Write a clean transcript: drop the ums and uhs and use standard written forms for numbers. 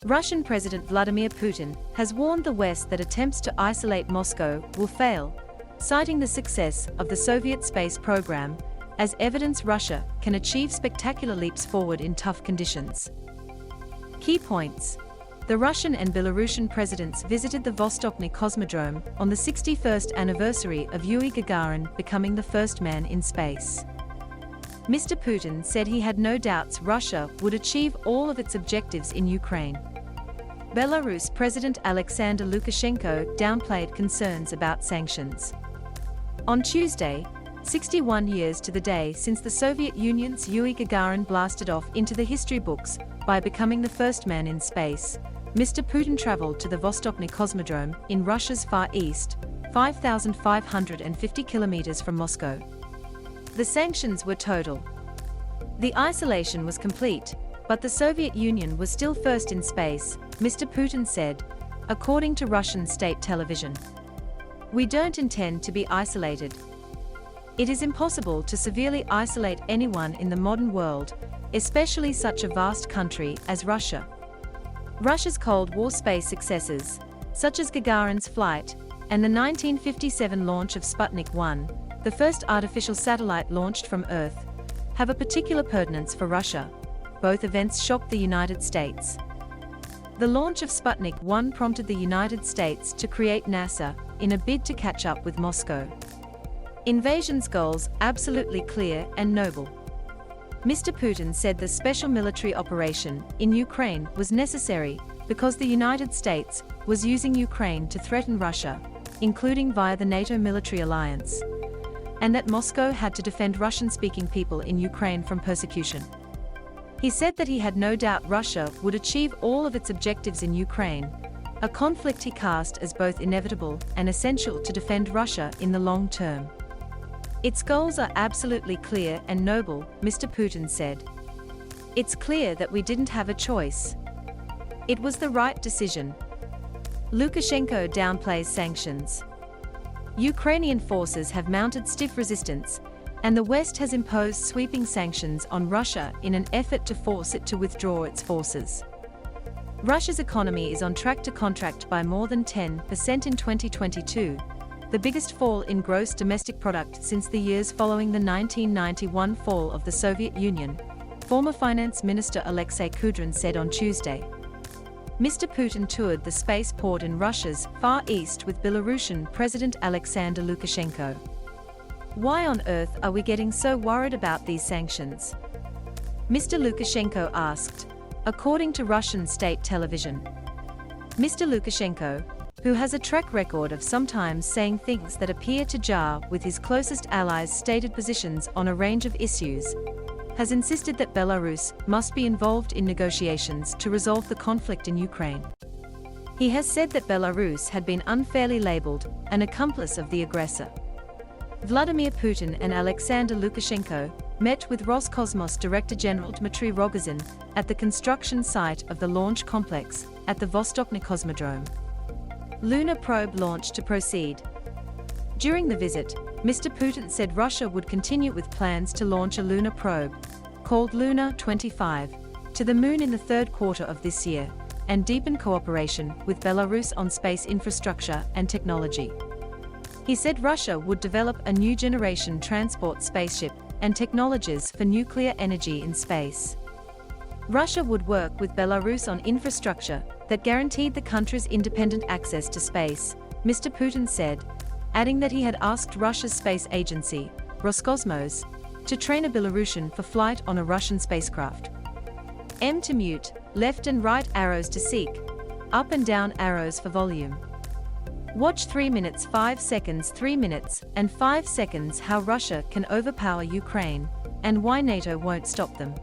Russian President Vladimir Putin has warned the West that attempts to isolate Moscow will fail, citing the success of the Soviet space program as evidence Russia can achieve spectacular leaps forward in tough conditions. Key points. The Russian and Belarusian presidents visited the Vostochny Cosmodrome on the 61st anniversary of Yuri Gagarin becoming the first man in space. Mr. Putin said he had no doubts Russia would achieve all of its objectives in Ukraine. Belarus President Aleksandr Lukashenko downplayed concerns about sanctions. On Tuesday, 61 years to the day since the Soviet Union's Yuri Gagarin blasted off into the history books by becoming the first man in space, Mr. Putin traveled to the Vostochny Cosmodrome in Russia's far east, 5,550 kilometers from Moscow. The sanctions were total. The isolation was complete, but the Soviet Union was still first in space, Mr. Putin said, according to Russian state television. We don't intend to be isolated. It is impossible to severely isolate anyone in the modern world, especially such a vast country as Russia. Russia's Cold War space successes, such as Gagarin's flight and the 1957 launch of Sputnik 1, the first artificial satellite launched from Earth, have a particular pertinence for Russia. Both events shocked the United States. The launch of Sputnik 1 prompted the United States to create NASA in a bid to catch up with Moscow. Invasion's goals absolutely clear and noble. Mr. Putin said the special military operation in Ukraine was necessary because the United States was using Ukraine to threaten Russia, including via the NATO military alliance, and that Moscow had to defend Russian-speaking people in Ukraine from persecution. He said that he had no doubt Russia would achieve all of its objectives in Ukraine, a conflict he cast as both inevitable and essential to defend Russia in the long term. Its goals are absolutely clear and noble, Mr. Putin said. It's clear that we didn't have a choice. It was the right decision. Lukashenko downplays sanctions. Ukrainian forces have mounted stiff resistance, and the West has imposed sweeping sanctions on Russia in an effort to force it to withdraw its forces. Russia's economy is on track to contract by more than 10% in 2022, the biggest fall in gross domestic product since the years following the 1991 fall of the Soviet Union, former Finance Minister Alexei Kudrin said on Tuesday. Mr. Putin toured the spaceport in Russia's Far East with Belarusian President Aleksandr Lukashenko. Why on earth are we getting so worried about these sanctions? Mr. Lukashenko asked, according to Russian state television. Mr. Lukashenko, who has a track record of sometimes saying things that appear to jar with his closest allies' stated positions on a range of issues, has insisted that Belarus must be involved in negotiations to resolve the conflict in Ukraine. He has said that Belarus had been unfairly labeled an accomplice of the aggressor. Vladimir Putin and Alexander Lukashenko met with Roscosmos Director General Dmitry Rogozin at the construction site of the launch complex at the Vostochny Cosmodrome. Lunar probe launch to proceed. During the visit, Mr. Putin said Russia would continue with plans to launch a lunar probe, called Luna 25, to the moon in the third quarter of this year, and deepen cooperation with Belarus on space infrastructure and technology. He said Russia would develop a new generation transport spaceship and technologies for nuclear energy in space. Russia would work with Belarus on infrastructure that guaranteed the country's independent access to space, Mr. Putin said, adding that he had asked Russia's space agency, Roscosmos, to train a Belarusian for flight on a Russian spacecraft. M to mute, left and right arrows to seek, up and down arrows for volume. Watch 3 minutes 5 seconds 3 minutes and 5 seconds how Russia can overpower Ukraine, and why NATO won't stop them.